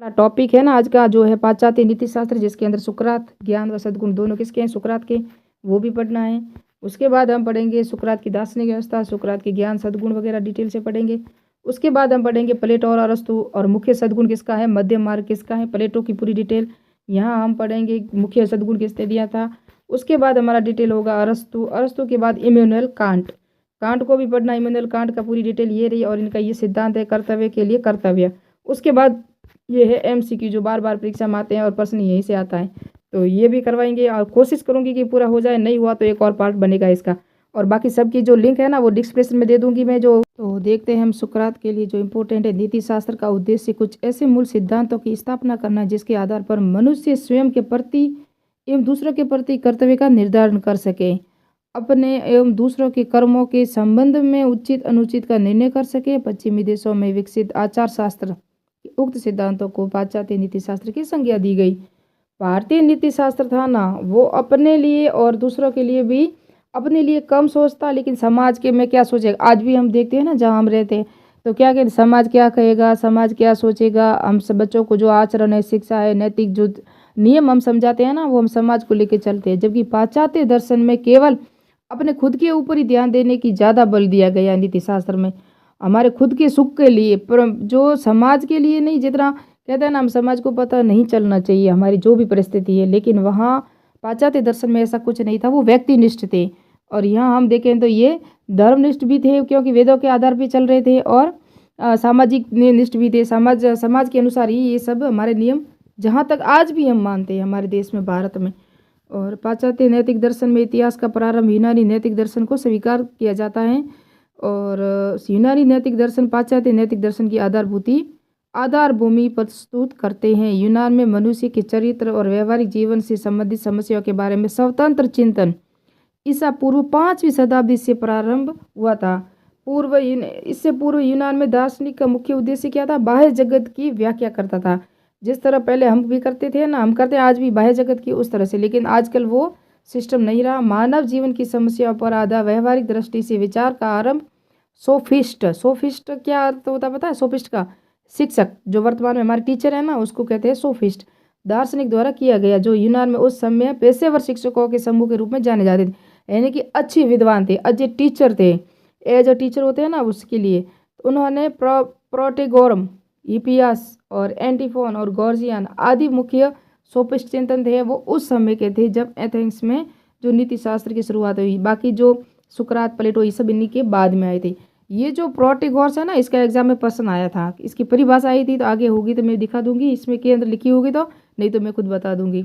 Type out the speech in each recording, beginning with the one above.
हमारा टॉपिक है ना आज का जो है पाश्चात्य नीति शास्त्र, जिसके अंदर सुकरात, ज्ञान व सद्गुण दोनों किसके हैं, सुकरात के, वो भी पढ़ना है। उसके बाद हम पढ़ेंगे सुकरात की दार्शनिक व्यवस्था, सुकरात के ज्ञान सद्गुण वगैरह डिटेल से पढ़ेंगे। उसके बाद हम पढ़ेंगे प्लेटो और अरस्तु, और मुख्य सद्गुण किसका है, मध्यम मार्ग किसका है, प्लेटो की पूरी डिटेल यहाँ हम पढ़ेंगे। मुख्य सद्गुण किसने दिया था। उसके बाद हमारा डिटेल होगा अरस्तु, अरस्तु के बाद इमैनुअल कांट, कांट को भी पढ़ना, इमैनुअल कांट का पूरी डिटेल ये रही, और इनका ये सिद्धांत है कर्तव्य के लिए कर्तव्य। उसके बाद ये है MCQ जो बार बार परीक्षा में आते हैं और प्रश्न यहीं से आता है, तो ये भी करवाएंगे और कोशिश करूंगी कि पूरा हो जाए, नहीं हुआ तो एक और पार्ट बनेगा इसका। और बाकी सबकी जो लिंक है ना वो डिस्क्रिप्शन में दे दूंगी मैं। जो तो देखते हैं हम सुकरात के लिए जो इम्पोर्टेंट है, नीति शास्त्र का उद्देश्य कुछ ऐसे मूल सिद्धांतों की स्थापना करना जिसके आधार पर मनुष्य स्वयं के प्रति एवं दूसरों के प्रति कर्तव्य का निर्धारण कर सके, अपने एवं दूसरों के कर्मों के संबंध में उचित अनुचित का निर्णय कर सके। पश्चिमी देशों में विकसित आचार शास्त्र उक्त सिद्धांतों को पाश्चात्य नीति शास्त्र की संज्ञा दी गई। भारतीय नीति शास्त्र था ना वो अपने लिए और दूसरों के लिए भी अपने लिए कम सोचता, लेकिन समाज के में क्या सोचेगा। आज भी हम देखते हैं ना जहाँ हम रहते हैं तो क्या कहते, समाज क्या कहेगा, समाज क्या सोचेगा। हम सब बच्चों को जो आचरण है, शिक्षा है, नैतिक जो नियम हम समझाते हैं ना वो हम समाज को लेकर चलते हैं। जबकि पाश्चात्य दर्शन में केवल अपने खुद के ऊपर ही ध्यान देने की ज़्यादा बल दिया गया नीति शास्त्र में, हमारे खुद के सुख के लिए, पर जो समाज के लिए नहीं। जितना कहते हैं ना हम समाज को पता नहीं चलना चाहिए हमारी जो भी परिस्थिति है, लेकिन वहाँ पाश्चात्य दर्शन में ऐसा कुछ नहीं था, वो व्यक्तिनिष्ठ थे। और यहाँ हम देखें तो ये धर्मनिष्ठ भी थे क्योंकि वेदों के आधार पर चल रहे थे, और सामाजिक निष्ठ भी थे। समाज के अनुसार ही ये सब हमारे नियम जहाँ तक आज भी हम मानते हैं हमारे देश में, भारत में। और पाश्चात्य नैतिक दर्शन में इतिहास का प्रारंभ यूनानी नैतिक दर्शन को स्वीकार किया जाता है। और यूनानी नैतिक दर्शन पाश्चात्य नैतिक दर्शन की आधार भूमि प्रस्तुत करते हैं। यूनान में मनुष्य के चरित्र और व्यवहारिक जीवन से संबंधित समस्याओं के बारे में स्वतंत्र चिंतन ईसा पूर्व 5वीं शताब्दी से प्रारंभ हुआ था। इससे पूर्व यूनान में दार्शनिक का मुख्य उद्देश्य क्या था, बाह्य जगत की व्याख्या करता था। जिस तरह पहले हम भी करते थे ना, हम करते हैं आज भी बाह्य जगत की उस तरह से, लेकिन आजकल वो सिस्टम नहीं रहा। मानव जीवन की समस्याओं पर आधार व्यवहारिक दृष्टि से विचार का आरंभ सोफिस्ट क्या अर्थ होता है पता है, सोफिस्ट का शिक्षक, जो वर्तमान में हमारे टीचर है ना उसको कहते हैं सोफिस्ट, दार्शनिक द्वारा किया गया, जो यूनान में उस समय पेशेवर शिक्षकों के समूह के रूप में जाने जाते थे, यानी कि अच्छे विद्वान थे, अच्छे टीचर थे, एज अ टीचर होते हैं ना उसके लिए। तो उन्होंने प्रोटेगोरम, हिपियास और एंटीफोन और गॉर्जियन आदि मुख्य सोफिस्ट चिंतन थे, वो उस समय के थे जब एथेंस में जो नीति शास्त्र की शुरुआत हुई। बाकी जो सुकरात, प्लेटो, ये सब इन्हीं के बाद में आए थे। ये जो प्रोटेगोरस है ना, इसका एग्जाम में प्रश्न आया था, इसकी परिभाषा आई थी, तो आगे होगी तो मैं दिखा दूंगी, इसमें के अंदर लिखी होगी तो, नहीं तो मैं खुद बता दूंगी,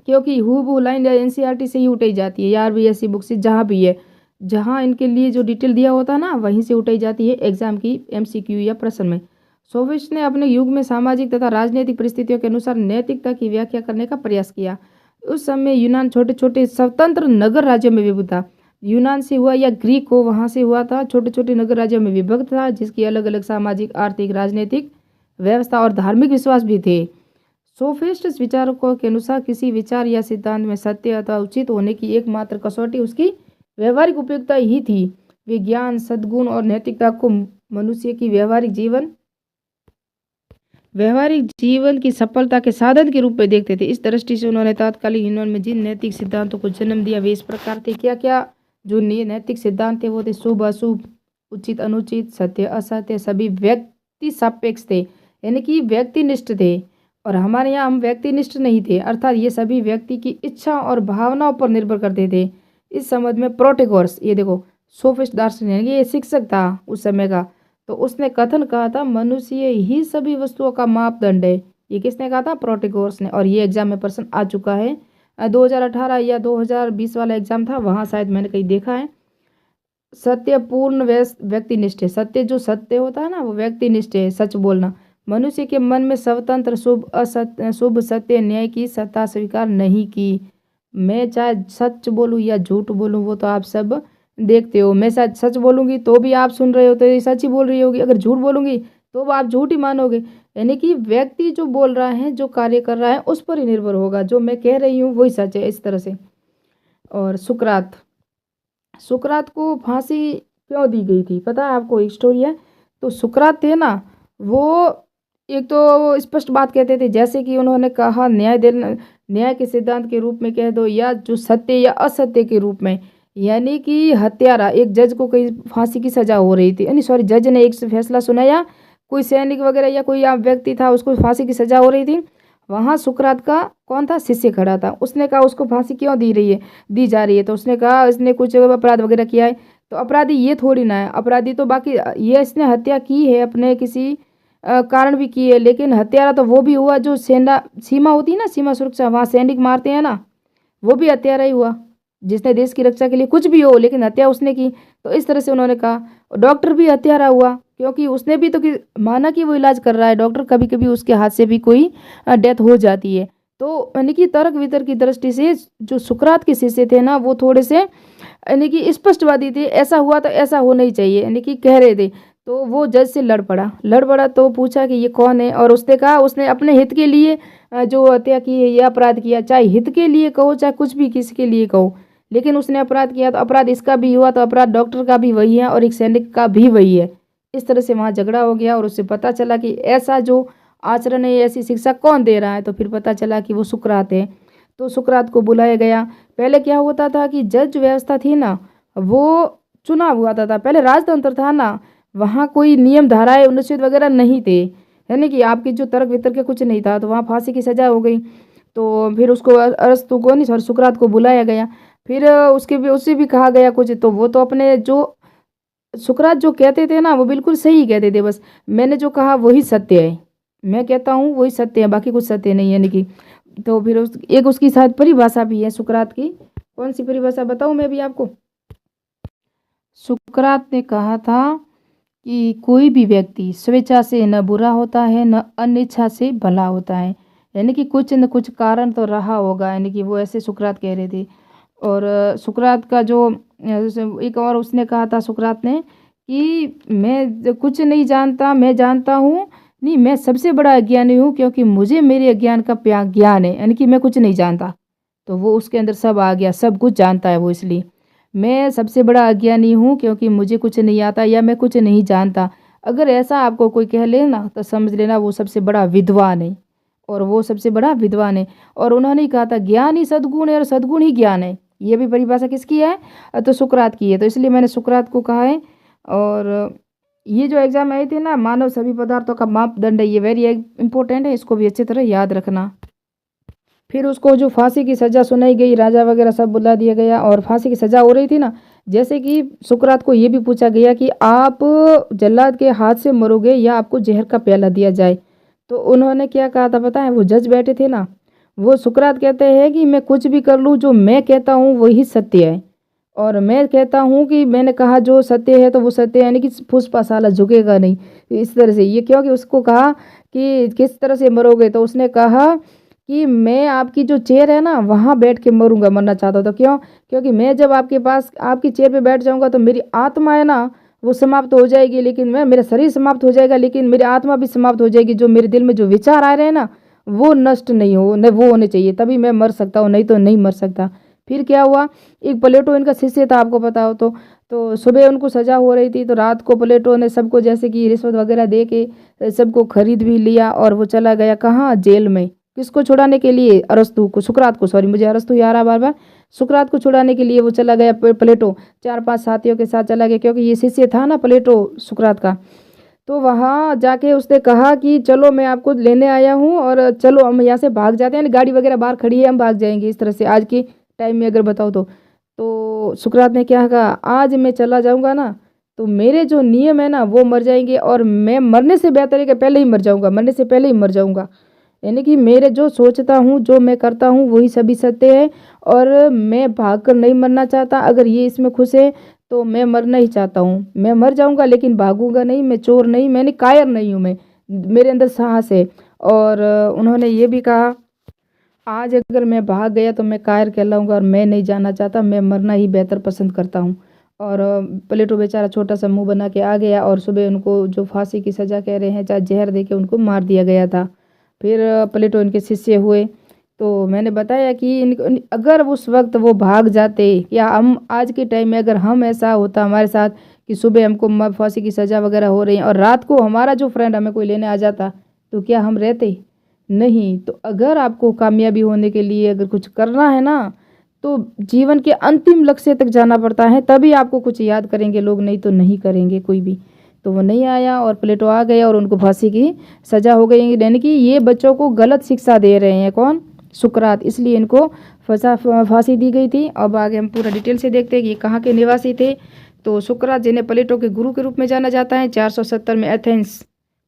क्योंकि हूबहू लाइन या NCERT से ही उठाई जाती है या RBSE बुक से, जहाँ भी है, जहाँ इनके लिए जो डिटेल दिया होता है ना वहीं से उठाई जाती है एग्जाम की MCQ या प्रश्न में। सोफिस्ट ने अपने युग में सामाजिक तथा राजनीतिक परिस्थितियों के अनुसार नैतिकता की व्याख्या करने का प्रयास किया। उस समय यूनान छोटे छोटे स्वतंत्र नगर राज्यों में विभक्त था। यूनान से हुआ या ग्रीक हो वहाँ से हुआ था, छोटे छोटे नगर राज्यों में विभक्त था, जिसकी अलग अलग सामाजिक, आर्थिक, राजनीतिक व्यवस्था और धार्मिक विश्वास भी थे। सोफिस्ट विचारकों के अनुसार किसी विचार या सिद्धांत में सत्य अथवा उचित होने की एकमात्र कसौटी उसकी व्यवहारिक उपयोगिता ही थी। वे ज्ञान, सद्गुण और नैतिकता को मनुष्य की व्यवहारिक जीवन की सफलता के साधन के रूप में देखते थे। इस दृष्टि से उन्होंने तत्कालीन यूनान में जिन नैतिक सिद्धांतों को जन्म दिया वे इस प्रकार थे। क्या क्या जो नैतिक सिद्धांत थे वो थे, शुभ अशुभ, उचित अनुचित, सत्य असत्य, सभी व्यक्ति सापेक्ष थे, यानी कि व्यक्तिनिष्ठ थे। और हमारे यहाँ हम व्यक्तिनिष्ठ नहीं थे, अर्थात ये सभी व्यक्ति की इच्छा और भावनाओं पर निर्भर करते थे। इस संबंध में प्रोटेगोरस, ये देखो सोफिस्ट दार्शनिक, ये शिक्षक था उस समय का, तो उसने कथन कहा था मनुष्य ही सभी वस्तुओं का मापदंड है। ये किसने कहा था, प्रोटेगोरस ने। और ये एग्जाम में प्रश्न आ चुका है, 2018 या 2020 वाला एग्जाम था, वहाँ शायद मैंने कहीं देखा है। सत्य पूर्ण व्यक्तिनिष्ठ है, सत्य जो सत्य होता है ना वो व्यक्तिनिष्ठ है, सच बोलना। मनुष्य के मन में स्वतंत्र शुभ असत्य, शुभ सत्य न्याय की सत्ता स्वीकार नहीं की। मैं चाहे सच बोलूं या झूठ बोलूं वो तो आप सब देखते हो। मैं सच बोलूंगी तो भी आप सुन रहे हो तो ये सच ही बोल रही होगी, अगर झूठ बोलूंगी तो आप झूठ ही मानोगे। यानी कि व्यक्ति जो बोल रहा है, जो कार्य कर रहा है, उस पर ही निर्भर होगा, जो मैं कह रही हूँ वही सच है, इस तरह से। और सुकरात को फांसी क्यों दी गई थी पता है आपको, एक स्टोरी है। तो सुकरात थे ना वो एक तो वो स्पष्ट बात कहते थे, जैसे कि उन्होंने कहा न्याय के सिद्धांत के रूप में कह दो या जो सत्य या असत्य के रूप में, यानी कि हत्यारा एक जज को कहीं फांसी की सजा हो रही थी, यानी सॉरी जज ने एक फैसला सुनाया, कोई सैनिक वगैरह या कोई आम व्यक्ति था उसको फांसी की सजा हो रही थी, वहाँ सुकरात का कौन था, शिष्य खड़ा था। उसने कहा उसको फांसी क्यों दी जा रही है, तो उसने कहा इसने कुछ अपराध वगैरह किया है। तो अपराधी ये थोड़ी ना है, अपराधी तो बाकी ये इसने हत्या की है अपने किसी कारण भी की है, लेकिन हत्यारा तो वो भी हुआ जो सेना सीमा होती है ना, सीमा सुरक्षा, वहाँ सैनिक मारते हैं ना, वो भी हत्यारा ही हुआ, जिसने देश की रक्षा के लिए कुछ भी हो लेकिन हत्या उसने की। तो इस तरह से उन्होंने कहा डॉक्टर भी हत्यारा हुआ, क्योंकि उसने भी तो माना कि वो इलाज कर रहा है, डॉक्टर कभी कभी उसके हाथ से भी कोई डेथ हो जाती है। तो यानी कि तर्क वितर्क की दृष्टि से जो सुकरात के शिष्य थे ना, वो थोड़े से यानी कि स्पष्टवादी थे, ऐसा हुआ तो ऐसा होना ही चाहिए, यानी कि कह रहे थे। तो वो जज से लड़ पड़ा तो पूछा कि ये कौन है, और उसने कहा उसने अपने हित के लिए जो हत्या की है या अपराध किया, चाहे हित के लिए कहो चाहे कुछ भी किसके लिए कहो, लेकिन उसने अपराध किया तो अपराध इसका भी हुआ, तो अपराध डॉक्टर का भी वही है और एक सैनिक का भी वही है। इस तरह से वहाँ झगड़ा हो गया और उससे पता चला कि ऐसा जो आचरण है, ऐसी शिक्षा कौन दे रहा है, तो फिर पता चला कि वो सुकरात है। तो सुकरात को बुलाया गया। पहले क्या होता था कि जज व्यवस्था थी ना, वो चुनाव हुआ था, पहले राजतंत्र था ना, वहाँ कोई नियम धाराएं अनुच्छेद वगैरह नहीं थे, यानी कि आपकी जो तर्क वितर्क के कुछ नहीं था, तो वहाँ फांसी की सजा हो गई। तो फिर उसको अरस्तु को नहीं सॉरी सुकरात को बुलाया गया। फिर उसके भी उससे भी कहा गया कुछ, तो वो तो अपने जो सुकरात जो कहते थे ना वो बिल्कुल सही कहते थे, बस मैंने जो कहा वही सत्य है, मैं कहता हूँ वही सत्य है, बाकी कुछ सत्य नहीं है, यानी कि। तो फिर एक उसकी शायद परिभाषा भी है सुकरात की, कौन सी परिभाषा बताऊँ मैं भी आपको। सुकरात ने कहा था कि कोई भी व्यक्ति स्वेच्छा से न बुरा होता है न अनिच्छा से भला होता है, यानी कि कुछ न कुछ कारण तो रहा होगा, यानी कि वो ऐसे सुकरात कह रहे थे। और सुकरात का जो एक और उसने कहा था सुकरात ने कि मैं कुछ नहीं जानता, मैं जानता हूँ नहीं, मैं सबसे बड़ा अज्ञानी हूँ क्योंकि मुझे मेरे अज्ञान का ज्ञान है, यानी कि मैं कुछ नहीं जानता। तो वो उसके अंदर सब आ गया, सब कुछ जानता है वो, इसलिए मैं सबसे बड़ा अज्ञानी हूँ क्योंकि मुझे कुछ नहीं आता या मैं कुछ नहीं जानता। अगर ऐसा आपको कोई कह लेना तो समझ लेना वो सबसे बड़ा विद्वान है, और वो सबसे बड़ा विद्वान है। और उन्होंने ही कहा था ज्ञान ही सद्गुण है और सद्गुण ही ज्ञान है, ये भी परिभाषा किसकी है, तो सुकरात की है। तो इसलिए मैंने सुकरात को कहा है। और ये जो एग्जाम आई थी ना, मानव सभी पदार्थों का मापदंड है, ये वेरी इंपॉर्टेंट है, इसको भी अच्छी तरह याद रखना। फिर उसको जो फांसी की सज़ा सुनाई गई, राजा वगैरह सब बुला दिया गया और फांसी की सज़ा हो रही थी ना, जैसे कि सुकरात को ये भी पूछा गया कि आप जल्लाद के हाथ से मरोगे या आपको जहर का प्याला दिया जाए। तो उन्होंने क्या कहा था पता है, वो जज बैठे थे ना, वो सुकरात कहते हैं कि मैं कुछ भी कर लूँ, जो मैं कहता हूँ वही सत्य है, और मैं कहता हूँ कि मैंने कहा जो सत्य है तो वो सत्य है, यानी कि फुसफा साला झुकेगा नहीं। इस तरह से ये क्योंकि उसको कहा कि किस तरह से मरोगे, तो उसने कहा कि मैं आपकी जो चेयर है ना वहाँ बैठ के मरूंगा, मरना चाहता था। क्यों? क्योंकि मैं जब आपके पास आपकी चेयर पे बैठ जाऊंगा तो मेरी आत्मा है ना वो समाप्त हो जाएगी, लेकिन मेरा शरीर समाप्त हो जाएगा लेकिन मेरी आत्मा भी समाप्त हो जाएगी। जो मेरे दिल में जो विचार आ रहे हैं ना वो नष्ट नहीं हो, न वो होने चाहिए, तभी मैं मर सकता हूँ, नहीं तो नहीं मर सकता। फिर क्या हुआ, एक प्लेटो इनका शिष्य था, आपको पता हो तो सुबह उनको सजा हो रही थी, तो रात को प्लेटो ने सबको जैसे कि रिश्वत वगैरह दे के सबको खरीद भी लिया और वो चला गया कहाँ, जेल में। किसको छुड़ाने के लिए, अरस्तु को, सुकरात को, सॉरी मुझे अरस्तु याद आ रहा बार बार, सुकरात को छुड़ाने के लिए वो चला गया प्लेटो, 4-5 साथियों के साथ चला गया, क्योंकि ये शिष्य था ना प्लेटो सुकरात का। तो वहाँ जाके उसने कहा कि चलो मैं आपको लेने आया हूँ और चलो हम यहाँ से भाग जाते हैं, गाड़ी वगैरह बाहर खड़ी है हम भाग जाएंगे, इस तरह से आज के टाइम में अगर बताओ तो सुकरात ने क्या कहा, आज मैं चला जाऊँगा ना तो मेरे जो नियम है ना वो मर जाएंगे, और मैं मरने से बेहतर है कि पहले ही मर जाऊँगा, मरने से पहले ही मर जाऊँगा। यानी कि मेरे जो सोचता हूँ जो मैं करता हूँ वही सभी सत्य है, और मैं भाग कर नहीं मरना चाहता। अगर ये इसमें खुश है तो मैं मरना ही चाहता हूँ, मैं मर जाऊँगा लेकिन भागूंगा नहीं, मैं चोर नहीं, मैंने कायर नहीं हूँ, मैं मेरे अंदर साहस है। और उन्होंने ये भी कहा आज अगर मैं भाग गया तो मैं कायर कहलाऊंगा, और मैं नहीं जाना चाहता, मैं मरना ही बेहतर पसंद करता हूँ। और प्लेटो बेचारा छोटा सा मुंह बना के आ गया, और सुबह उनको जो फांसी की सज़ा कह रहे हैं चाहे जहर दे के उनको मार दिया गया था। फिर प्लेटो इनके शिष्य हुए। तो मैंने बताया कि अगर उस वक्त वो भाग जाते, या हम आज के टाइम में अगर हम ऐसा होता हमारे साथ कि सुबह हमको फांसी की सज़ा वगैरह हो रही है और रात को हमारा जो फ्रेंड हमें कोई लेने आ जाता, तो क्या हम रहते? नहीं। तो अगर आपको कामयाबी होने के लिए अगर कुछ करना है ना, तो जीवन के अंतिम लक्ष्य तक जाना पड़ता है, तभी आपको कुछ याद करेंगे लोग, नहीं तो नहीं करेंगे कोई भी। तो वो नहीं आया और प्लेटो आ गया और उनको फांसी की सजा हो गई। यानी कि ये बच्चों को गलत शिक्षा दे रहे हैं, कौन? सुकरात, इसलिए इनको फांसी दी गई थी। अब आगे हम पूरा डिटेल से देखते हैं कि ये कहाँ के निवासी थे। तो सुकरात, जिन्हें प्लेटो के गुरु के रूप में जाना जाता है, 470 में एथेंस,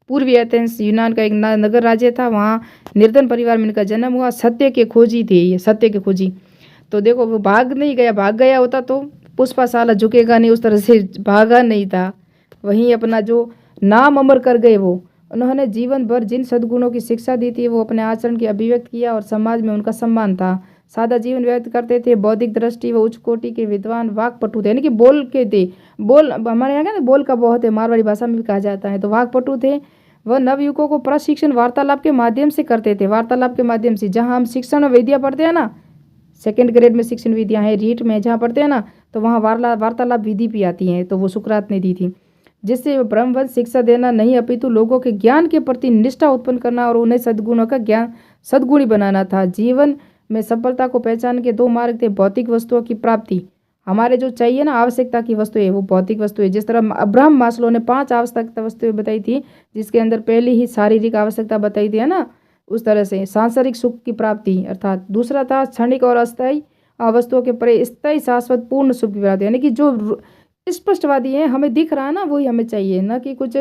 पूर्वी एथेंस यूनान का एक नगर राज्य था, वहाँ निर्धन परिवार में इनका जन्म हुआ। सत्य के खोजी थे ये, सत्य के खोजी। तो देखो वो भाग नहीं गया, भाग गया होता तो पुष्पाशाला झुकेगा नहीं, उस तरह से भागा नहीं था, वहीं अपना जो नाम अमर कर गए वो। उन्होंने जीवन भर जिन सद्गुणों की शिक्षा दी थी वो अपने आचरण की अभिव्यक्त किया और समाज में उनका सम्मान था। सादा जीवन व्यक्त करते थे, बौद्धिक दृष्टि व उच्च कोटि के विद्वान, वाक्पटु थे, यानी कि बोल के थे, बोल हमारे यहाँ ना बोल का बहुत है, मारवाड़ी भाषा में भी कहा जाता है। तो वाक्पटु थे। वह नवयुवकों को प्रशिक्षण वार्तालाप के माध्यम से करते थे, वार्तालाप के माध्यम से। जहाँ हम शिक्षण विद्या पढ़ते हैं ना, 2nd ग्रेड में शिक्षण विधियाँ हैं, रीट में जहाँ पढ़ते हैं ना, तो वहाँ वार्तालाप विधि भी आती हैं, तो वो सुकरात ने दी थी। जिससे ब्रह्मवंश शिक्षा देना नहीं, अपितु लोगों के ज्ञान के प्रति निष्ठा उत्पन्न करना और उन्हें सद्गुणों का ज्ञान सद्गुणी बनाना था। जीवन में सफलता को पहचान के 2 मार्ग थे, भौतिक वस्तुओं की प्राप्ति, हमारे जो चाहिए ना आवश्यकता की वस्तुएं, वो भौतिक वस्तुएं। जिस तरह अब्राहम मास्लो ने 5 आवश्यकता वस्तुएं बताई थी, जिसके अंदर पहले ही शारीरिक आवश्यकता बताई थी, है ना, उस तरह से सांसारिक सुख की प्राप्ति, अर्थात दूसरा था क्षणिक और अस्थायी वस्तुओं के परे स्थायी शाश्वत पूर्ण सुख की प्राप्ति। यानी कि जो स्पष्टवादी है, हमें दिख रहा है ना, वही हमें चाहिए, ना कि कुछ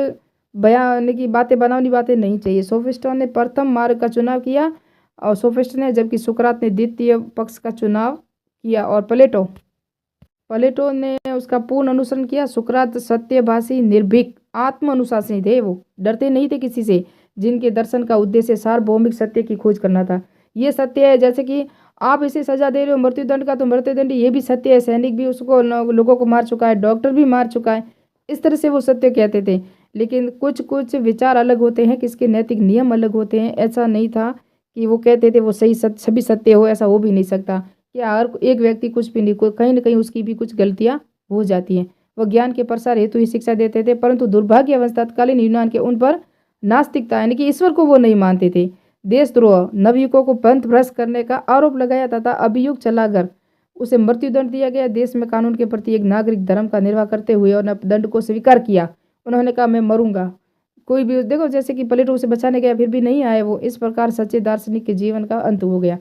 बयान की बातें, बनावनी बातें नहीं चाहिए। सोफिस्टों ने प्रथम मार्ग का चुनाव किया और सोफिस्ट ने, जबकि सुकरात ने द्वितीय पक्ष का चुनाव किया। और प्लेटो ने उसका पूर्ण अनुसरण किया। सुकरात सत्यभाषी, निर्भीक, आत्म अनुशासी थे, वो डरते नहीं थे किसी से, जिनके दर्शन का उद्देश्य सार्वभौमिक सत्य की खोज करना था। ये सत्य है, जैसे कि आप इसे सजा दे रहे हो मृत्युदंड का, तो मृत्युदंड ये भी सत्य है, सैनिक भी उसको लोगों को मार चुका है, डॉक्टर भी मार चुका है, इस तरह से वो सत्य कहते थे। लेकिन कुछ कुछ विचार अलग होते हैं, किसके नैतिक नियम अलग होते हैं। ऐसा नहीं था कि वो कहते थे वो सही सभी सत्य हो, ऐसा हो भी नहीं सकता। क्या हर एक व्यक्ति कुछ भी नहीं, कहीं ना कहीं उसकी भी कुछ गलतियां हो जाती हैं। वह ज्ञान के प्रसार हेतु ही शिक्षा देते थे, परंतु दुर्भाग्यवश तत्कालीन यूनान के उन पर नास्तिकता, यानी कि ईश्वर को वो नहीं मानते थे। देशद्रोह, नवयुवकों को पंथ भ्रष्ट करने का आरोप लगाया तथा अभियुक्त चलाकर उसे मृत्युदंड दिया गया। देश में कानून के प्रति एक नागरिक धर्म का निर्वाह करते हुए और दंड को स्वीकार किया। उन्होंने कहा मैं मरूंगा, कोई भी देखो, जैसे कि प्लेटो उसे बचाने गया, फिर भी नहीं आए वो। इस प्रकार सच्चे दार्शनिक के जीवन का अंत हो गया।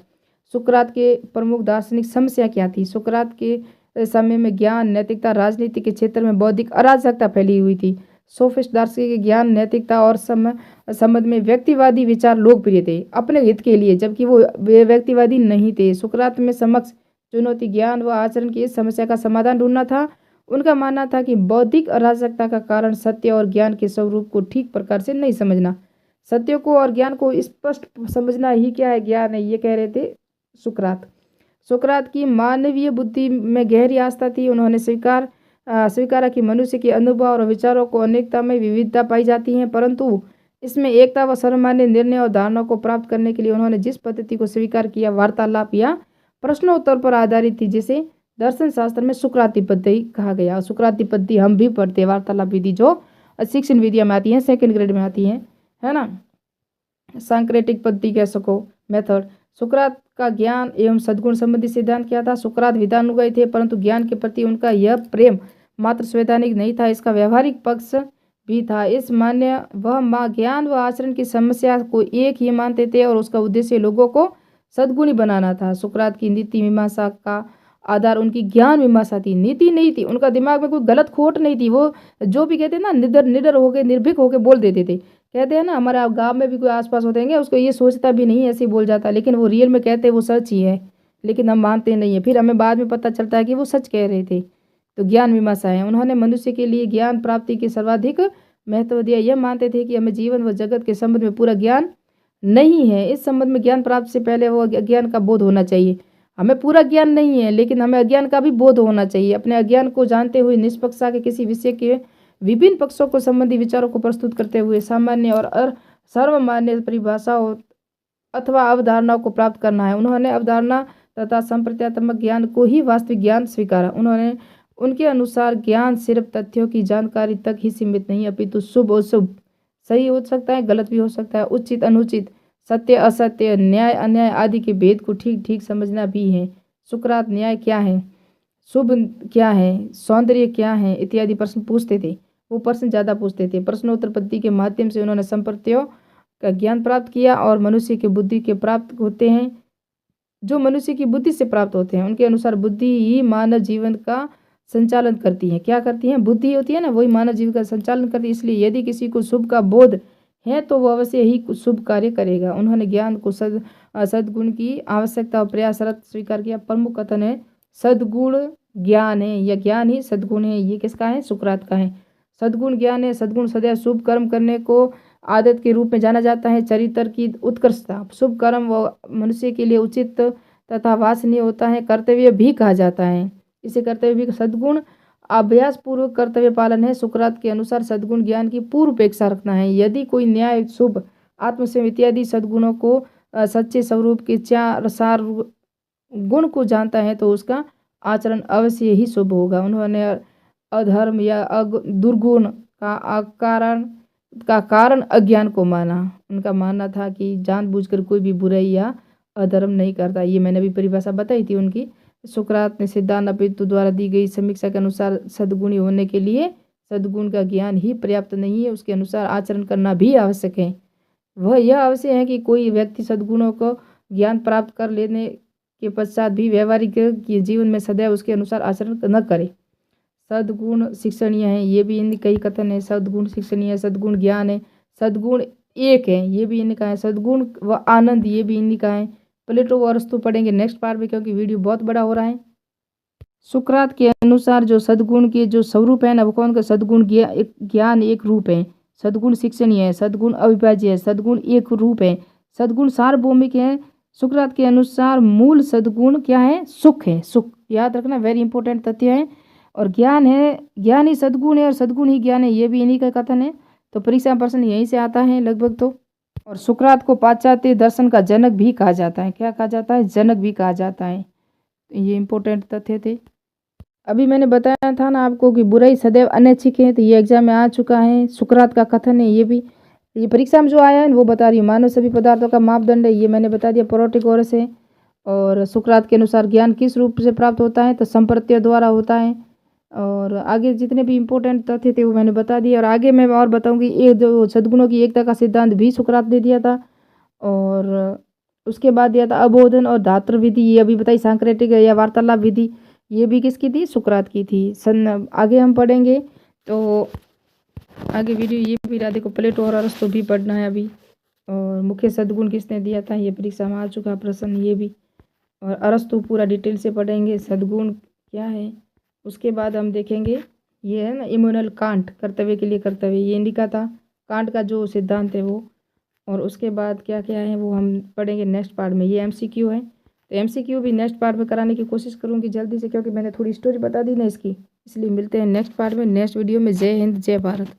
सुकरात के प्रमुख दार्शनिक समस्या क्या थी? सुकरात के समय में ज्ञान, नैतिकता, राजनीति के क्षेत्र में बौद्धिक अराजकता फैली हुई थी। सोफिस्ट दार्शनिक ज्ञान, नैतिकता और संबंध में व्यक्तिवादी विचार लोकप्रिय थे अपने हित के लिए, जबकि वो व्यक्तिवादी नहीं थे। सुकरात में समक्ष चुनौती ज्ञान व आचरण की इस समस्या का समाधान ढूंढना था। उनका मानना था कि बौद्धिक अराजकता का कारण सत्य और ज्ञान के स्वरूप को ठीक प्रकार से नहीं समझना, सत्य को और ज्ञान को स्पष्ट समझना ही क्या है, ज्ञान है, ये कह रहे थे सुकरात की मानवीय बुद्धि में गहरी आस्था थी। उन्होंने स्वीकारा कि मनुष्य के अनुभव और विचारों को अनेकता में विविधता पाई जाती है, परंतु इसमें एकता व सर्वमान्य निर्णय और धारणाओं को प्राप्त करने के लिए उन्होंने जिस पद्धति को स्वीकार किया, वार्तालाप या प्रश्नोत्तर पर आधारित थी, जिसे दर्शन शास्त्र में सुकराती पद्धति कहा गया। सुकराती पद्धति हम भी पढ़ते, वार्तालाप विधि जो शिक्षण विधिया में आती है, 2nd ग्रेड में आती है ना। सांक्रेटिक पद्धति कह सको, मेथड। सुकरात का ज्ञान एवं सद्गुण संबंधी सिद्धांत क्या था? सुकरात विधानुगई थे, परंतु ज्ञान के प्रति उनका यह प्रेम मात्र संवैधानिक नहीं था, इसका व्यवहारिक पक्ष भी था। इस मान्य वह ज्ञान व आचरण की समस्या को एक ही मानते थे और उसका उद्देश्य लोगों को सद्गुणी बनाना था। सुकरात की नीति मीमांसा का आधार उनकी ज्ञान मीमांसा थी, नीति नहीं थी। उनका दिमाग में कोई गलत खोट नहीं थी, वो जो भी कहते ना निडर होके, निर्भीक होके बोल देते थे। कहते हैं ना, हमारे गांव में भी कोई आसपास होते हैं, उसको ये सोचता भी नहीं, ऐसे ही बोल जाता, लेकिन वो रियल में कहते वो सच ही है, लेकिन हम मानते नहीं है। फिर हमें बाद में पता चलता है कि वो सच कह रहे थे। तो ज्ञान मीमांसा है। उन्होंने मनुष्य के लिए ज्ञान प्राप्ति के सर्वाधिक महत्व दिया। यह मानते थे कि हमें जीवन व जगत के संबंध में पूरा ज्ञान नहीं है। इस संबंध में ज्ञान प्राप्त से पहले वो अज्ञान का बोध होना चाहिए। हमें पूरा ज्ञान नहीं है, लेकिन हमें अज्ञान का भी बोध होना चाहिए। अपने अज्ञान को जानते हुए निष्पक्षता के किसी विषय के विभिन्न पक्षों को संबंधी विचारों को प्रस्तुत करते हुए सामान्य और सर्वमान्य परिभाषाओं अथवा अवधारणाओं को प्राप्त करना है। उन्होंने अवधारणा तथा संप्रत्यात्मक ज्ञान को ही वास्तविक ज्ञान स्वीकारा। उनके अनुसार ज्ञान सिर्फ तथ्यों की जानकारी तक ही सीमित नहीं, अपितु शुभ और शुभ सही हो सकता है, गलत भी हो सकता है। उचित अनुचित, सत्य असत्य, न्याय अन्याय आदि के भेद को ठीक ठीक समझना भी है। सुकरात न्याय क्या है, शुभ क्या है, सौंदर्य क्या है इत्यादि प्रश्न पूछते थे। वो प्रश्न ज़्यादा पूछते थे। प्रश्नोत्तर पद्धति के माध्यम से उन्होंने संप्रत्यों का ज्ञान प्राप्त किया और मनुष्य की बुद्धि के प्राप्त होते हैं, जो मनुष्य की बुद्धि से प्राप्त होते हैं। उनके अनुसार बुद्धि ही मानव जीवन का संचालन करती है। क्या करती है, बुद्धि होती है ना, वही मानव जीवन का संचालन करती है। इसलिए यदि किसी को शुभ का बोध है तो वह अवश्य ही कुछ शुभ कार्य करेगा। उन्होंने ज्ञान को सद्गुण की आवश्यकता और प्रयासरत स्वीकार किया। प्रमुख कथन है सद्गुण ज्ञान है, यह ज्ञान ही सद्गुण है। ये किसका है, सुकरात का है। सद्गुण ज्ञान है। सद्गुण सदैव शुभ कर्म करने को आदत के रूप में जाना जाता है। चरित्र की उत्कृष्टता, शुभ कर्म व मनुष्य के लिए उचित तथा वांछनीय होता है। कर्तव्य भी कहा जाता है इसे, कर्तव्य भी। सद्गुण अभ्यास पूर्वक कर्तव्य पालन है। सुकरात के अनुसार सद्गुण ज्ञान की पूर्व अपेक्षा रखना है। यदि कोई न्याय, शुभ, आत्मसंयम इत्यादि सद्गुणों को सच्चे स्वरूप के चार सार गुण को जानता है तो उसका आचरण अवश्य ही शुभ होगा। उन्होंने अधर्म या दुर्गुण का कारण अज्ञान को माना। उनका मानना था कि जानबूझकर कोई भी बुराई या अधर्म नहीं करता। ये मैंने भी परिभाषा बताई थी उनकी। सुकरात ने सिद्धांत अपितु द्वारा दी गई समीक्षा के अनुसार सद्गुणी होने के लिए सद्गुण का ज्ञान ही पर्याप्त नहीं है, उसके अनुसार आचरण करना भी आवश्यक है। वह यह आवश्यक है कि कोई व्यक्ति सद्गुणों को ज्ञान प्राप्त कर लेने के पश्चात भी व्यवहारिक जीवन में सदैव उसके अनुसार आचरण न करे। सद्गुण शिक्षणीय है, ये भी इनके कई कथन है। सद्गुण शिक्षणीय है, सद्गुण ज्ञान है, सद्गुण एक है, ये भी इनका है। सद्गुण व आनंद, ये भी इनका है। प्लेटो व अरस्तु पढ़ेंगे नेक्स्ट पार्ट में, क्योंकि वीडियो बहुत बड़ा हो रहा है। सुकरात के अनुसार जो सद्गुण के जो स्वरूप है ना, वो कौन का, सद्गुण ज्ञान एक रूप है, सद्गुण शिक्षणीय है, सद्गुण अविभाज्य है, सद्गुण एक रूप है, सद्गुण सार्वभौमिक है। सुकरात के अनुसार मूल सद्गुण क्या है, सुख है। सुख याद रखना, वेरी इंपॉर्टेंट तथ्य है। और ज्ञान है, ज्ञान ही सद्गुण है और सद्गुण ही ज्ञान है, ये भी इन्हीं का कथन है। तो परीक्षा प्रश्न यहीं से आता है लगभग तो। और सुकरात को पाश्चात्य दर्शन का जनक भी कहा जाता है। क्या कहा जाता है, जनक भी कहा जाता है। ये इंपॉर्टेंट तथ्य थे। अभी मैंने बताया था ना आपको कि बुराई सदैव अनैच्छिक है, तो ये एग्जाम में आ चुका है। सुकरात का कथन है, ये भी ये परीक्षा में जो आया है वो बता रही हूँ। मानव सभी पदार्थों का मापदंड है, ये मैंने बता दिया, प्रोटैगोरस है। और सुकरात के अनुसार ज्ञान किस रूप से प्राप्त होता है, तो संप्रत्यय द्वारा होता है। और आगे जितने भी इम्पोर्टेंट तथ्य थे वो मैंने बता दिए। और आगे मैं और बताऊंगी, ये जो सद्गुणों की एकता का सिद्धांत भी सुकरात ने दिया था। और उसके बाद दिया था अबोधन और धातृ विधि, ये अभी बताई। सांक्रेटिक या वार्तालाप विधि, ये भी किसकी थी, सुकरात की थी। आगे हम पढ़ेंगे तो आगे वीडियो ये भी राधे को प्लेटो और अरस्तु भी पढ़ना है अभी। और मुख्य सद्गुण किसने दिया था, ये परीक्षा में आ चुका प्रश्न, ये भी। और अरस्तु पूरा डिटेल से पढ़ेंगे, सद्गुण क्या है। उसके बाद हम देखेंगे, ये है ना इमोनल कांट, कर्तव्य के लिए कर्तव्य, ये लिखा था कांट का जो सिद्धांत है वो। और उसके बाद क्या क्या है वो हम पढ़ेंगे नेक्स्ट पार्ट में। ये एमसीक्यू है, तो एमसीक्यू भी नेक्स्ट पार्ट में कराने की कोशिश करूँगी जल्दी से, क्योंकि मैंने थोड़ी स्टोरी बता दी ना इसकी। इसलिए मिलते हैं नेक्स्ट पार्ट में, नेक्स्ट वीडियो में। जय हिंद, जय भारत।